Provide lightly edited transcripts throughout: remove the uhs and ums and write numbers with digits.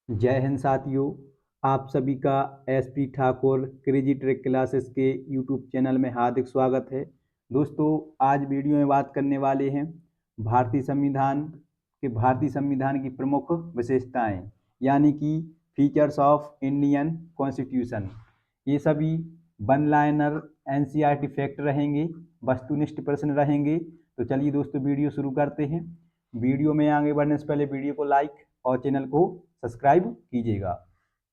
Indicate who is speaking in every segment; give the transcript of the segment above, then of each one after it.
Speaker 1: जय हिंद साथियों। आप सभी का SP Thakur crazy trick classes के यूट्यूब चैनल में हार्दिक स्वागत है। दोस्तों, आज वीडियो में बात करने वाले हैं भारतीय संविधान की प्रमुख विशेषताएं, यानी कि फीचर्स ऑफ इंडियन कॉन्स्टिट्यूशन। ये सभी वन लाइनर एनसीईआरटी फैक्ट रहेंगे, वस्तुनिष्ठ प्रश्न रहेंगे। तो चलिए दोस्तों, वीडियो शुरू करते हैं। वीडियो में आगे बढ़ने से पहले वीडियो को लाइक और चैनल को सब्सक्राइब कीजिएगा।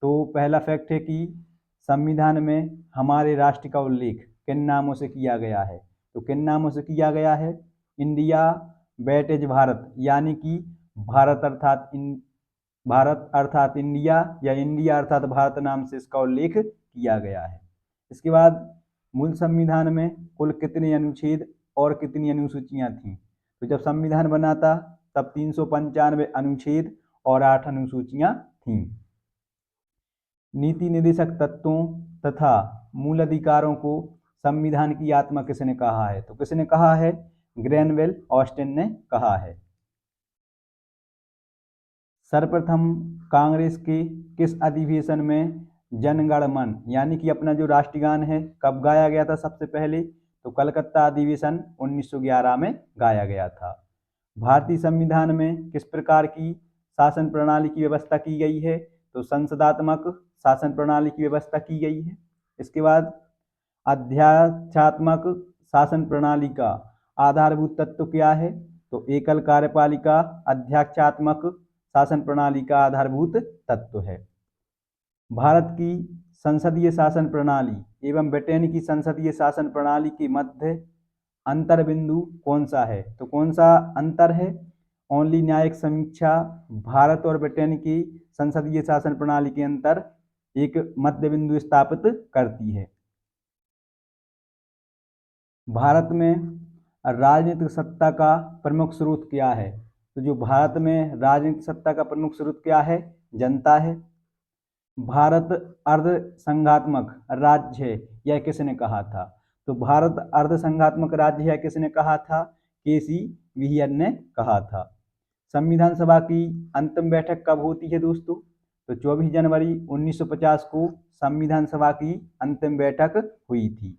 Speaker 1: तो पहला फैक्ट है कि संविधान में हमारे राष्ट्र का उल्लेख किन नामों से किया गया है। तो किन नामों से किया गया है? इंडिया, बैटेज भारत, यानी कि भारत अर्थात इंडिया या इंडिया अर्थात भारत नाम से इसका उल्लेख किया गया है। इसके बाद मूल संविधान में कुल कितने अनुच्छेद और कितनी अनुसूचियां थीं? तो जब संविधान बना था तब 395 अनुच्छेद और 8 अनुसूचियां थीं। नीति निर्देशक तत्वों तथा मूल अधिकारों को संविधान की आत्मा किसने कहा है? तो किसने कहा है? ग्रैनवेल ऑस्टिन ने कहा है। सर्वप्रथम कांग्रेस के किस अधिवेशन में जन गण मन यानी कि अपना जो राष्ट्रगान है कब गाया गया था सबसे पहले? तो कलकत्ता अधिवेशन 1911 में गाया गया था। भारतीय संविधान में किस प्रकार की शासन प्रणाली की व्यवस्था की गई है? तो संसदात्मक शासन प्रणाली की व्यवस्था की गई है। इसके बाद अध्याक्षात्मक शासन प्रणाली का आधारभूत तत्व क्या है? तो एकल कार्यपालिका अध्याक्षात्मक शासन प्रणाली का आधारभूत तत्व है। भारत की संसदीय शासन प्रणाली एवं ब्रिटेन की संसदीय शासन प्रणाली के मध्य अंतर बिंदु कौन सा है? तो कौन सा अंतर है? ओनली न्यायिक समीक्षा भारत और ब्रिटेन की संसदीय शासन प्रणाली के अंतर एक मध्य बिंदु स्थापित करती है। भारत में राजनीतिक सत्ता का प्रमुख स्रोत क्या है? तो जो भारत में राजनीतिक सत्ता का प्रमुख स्रोत क्या है? जनता है। भारत अर्ध संघात्मक राज्य है, यह किसने कहा था? तो भारत अर्ध संघात्मक राज्य है किसने कहा था? केसी विलियम ने कहा था। संविधान सभा की अंतिम बैठक कब होती है दोस्तों? तो 24 जनवरी 1950 को संविधान सभा की अंतिम बैठक हुई थी।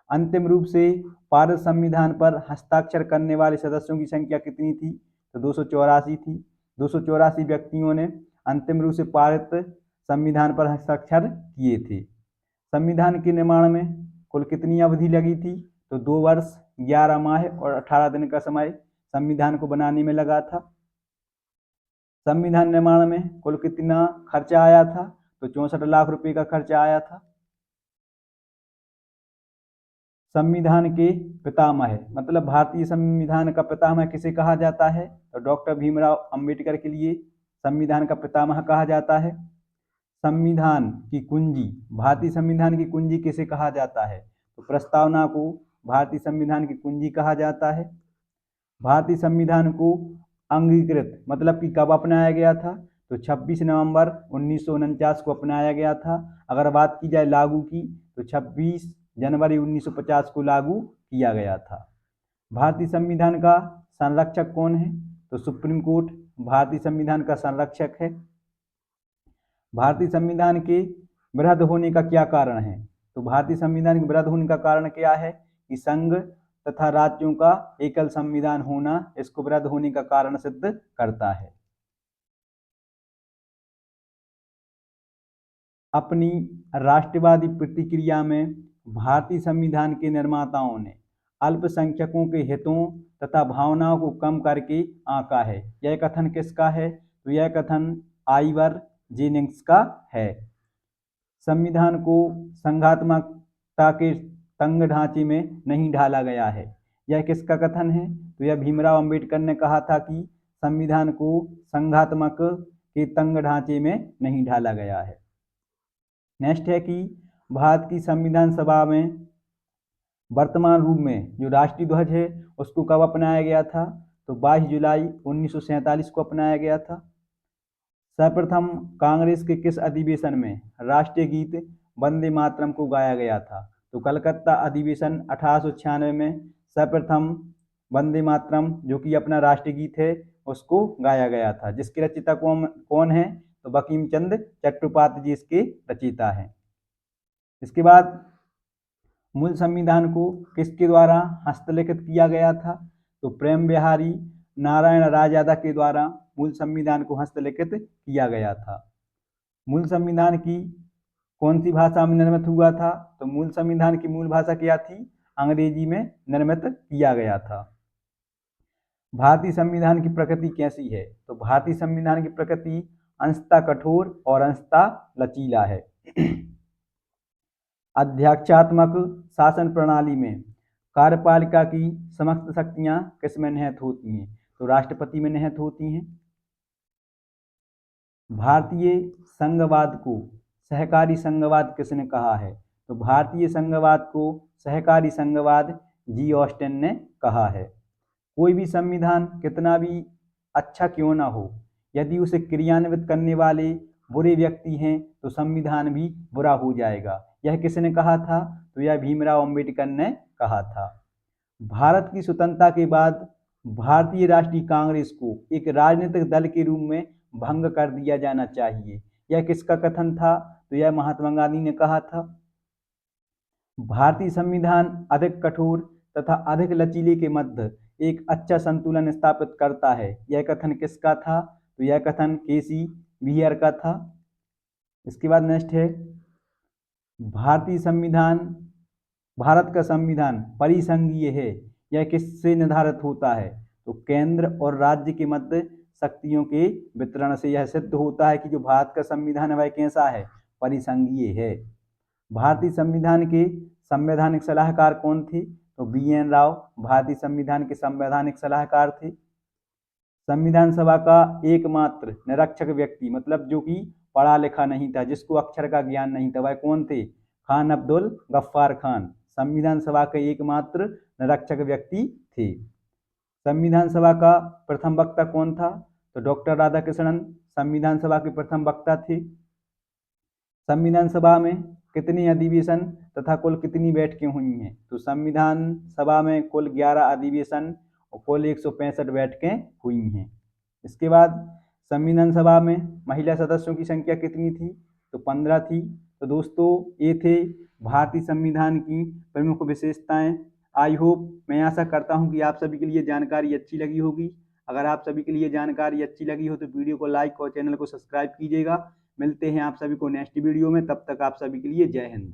Speaker 1: अंतिम रूप से पारित संविधान पर हस्ताक्षर करने वाले सदस्यों की संख्या कितनी थी? तो 284 थी। 284 व्यक्तियों ने अंतिम रूप से पारित संविधान पर हस्ताक्षर किए थे। संविधान के निर्माण में कुल कितनी अवधि लगी थी? तो 2 वर्ष 11 माह और 18 दिन का समय संविधान को बनाने में लगा था। संविधान निर्माण में कुल कितना खर्चा आया था? तो 64 लाख रुपए का खर्चा आया था। संविधान के पितामह मतलब भारतीय संविधान का पितामह किसे कहा जाता है? तो डॉक्टर भीमराव अंबेडकर के लिए संविधान का पितामह कहा जाता है। संविधान की कुंजी, भारतीय संविधान की कुंजी किसे कहा जाता है? तो प्रस्तावना को भारतीय संविधान की कुंजी कहा जाता है। भारतीय संविधान को अंगीकृत मतलब कि कब अपनाया गया था? तो 26 नवंबर 1949 को अपनाया गया था। अगर बात की जाए लागू की, तो 26 जनवरी 1950 को लागू किया गया था। भारतीय संविधान का संरक्षक कौन है? तो सुप्रीम कोर्ट भारतीय संविधान का संरक्षक है। भारतीय संविधान के वृहद होने का क्या कारण है? तो भारतीय संविधान के वृहद होने का कारण क्या है? कि संघ तथा राज्यों का एकल संविधान होना इसको वृहद होने का कारण सिद्ध करता है। अपनी राष्ट्रवादी प्रतिक्रिया में भारतीय संविधान के निर्माताओं ने अल्पसंख्यकों के हितों तथा भावनाओं को कम करके आंका है। यह कथन किसका है? तो यह कथन आइवर जेनिंग्स का है। संविधान को संघात्मकता के तंग ढांचे में नहीं ढाला गया है। यह किसका कथन है? तो यह भीमराव अंबेडकर ने कहा था कि संविधान को संघात्मक के तंग ढांचे में नहीं ढाला गया है। नेक्स्ट है कि भारत की संविधान सभा में वर्तमान रूप में जो राष्ट्रीय ध्वज है उसको कब अपनाया गया था? तो 22 जुलाई 1947 को अपनाया गया था। सर्वप्रथम कांग्रेस के किस अधिवेशन में राष्ट्रीय गीत वंदे मातरम को गाया गया था? तो कलकत्ता अधिवेशन 1896 में सर्वप्रथम वंदे मातरम जो कि अपना राष्ट्रीय गीत है उसको गाया गया था। जिसके रचयिता कौन है? तो बंकिम चंद्र चट्टोपाध्याय जी इसके रचयिता हैं। इसके बाद मूल संविधान को किसके द्वारा हस्तलिखित किया गया था? तो प्रेम बिहारी नारायण राजयादा के द्वारा मूल संविधान को हस्तलिखित किया गया था। मूल संविधान की कौन सी भाषा में निर्मित हुआ था? तो मूल संविधान की मूल भाषा क्या थी? अंग्रेजी में निर्मित किया गया था। भारतीय संविधान की प्रकृति कैसी है? तो भारतीय संविधान की प्रकृति अंशतः कठोर और अंशतः लचीला है। अध्यक्षात्मक शासन प्रणाली में कार्यपालिका की समस्त शक्तियां किसमें निहित होती हैं? तो राष्ट्रपति में निहित होती हैं। भारतीय संघवाद को सहकारी संघवाद किसने कहा है? तो भारतीय संघवाद को सहकारी संघवाद जी ऑस्टिन ने कहा है। कोई भी संविधान कितना भी अच्छा क्यों ना हो, यदि उसे क्रियान्वित करने वाले बुरे व्यक्ति हैं तो संविधान भी बुरा हो जाएगा। यह किसने कहा था? तो यह भीमराव अंबेडकर ने कहा था। भारत की स्वतंत्रता के बाद भारतीय राष्ट्रीय कांग्रेस को एक राजनीतिक दल के रूप में भंग कर दिया जाना चाहिए। यह किसका कथन था? तो यह महात्मा गांधी ने कहा था। भारतीय संविधान अधिक कठोर तथा अधिक लचीले के मध्य एक अच्छा संतुलन स्थापित करता है। यह कथन किसका था? तो यह कथन केसी व्हीयर का था। इसके बाद नेक्स्ट है भारतीय संविधान, भारत का संविधान परिसंघीय है। यह किससे निर्धारित होता है? तो केंद्र और राज्य के मध्य शक्तियों के वितरण से यह सिद्ध होता है कि जो भारत का संविधान है वह कैसा है? परिसंघीय है। भारतीय संविधान के संवैधानिक सलाहकार कौन थे? तो BN राव भारतीय संविधान के संवैधानिक सलाहकार थे। संविधान सभा का एकमात्र निरक्षर व्यक्ति, मतलब जो कि पढ़ा लिखा नहीं था, जिसको अक्षर का ज्ञान नहीं था, वह कौन थे? खान अब्दुल गफ्फार खान संविधान सभा के एकमात्र निरक्षर व्यक्ति थे। संविधान सभा का प्रथम वक्ता कौन था? तो डॉक्टर राधाकृष्णन संविधान सभा के प्रथम वक्ता थे। संविधान सभा में कितने अधिवेशन तथा कुल कितनी बैठकें हुई हैं? तो संविधान सभा में कुल 11 अधिवेशन और कुल 165 बैठकें हुई हैं। इसके बाद संविधान सभा में महिला सदस्यों की संख्या कितनी थी? तो 15 थी। तो दोस्तों ये थे भारतीय संविधान की प्रमुख विशेषताएं। आई होप, मैं आशा करता हूं कि आप सभी के लिए जानकारी अच्छी लगी होगी। अगर आप सभी के लिए जानकारी अच्छी लगी हो तो वीडियो को लाइक और चैनल को सब्सक्राइब कीजिएगा। मिलते हैं आप सभी को नेक्स्ट वीडियो में, तब तक आप सभी के लिए जय हिंद।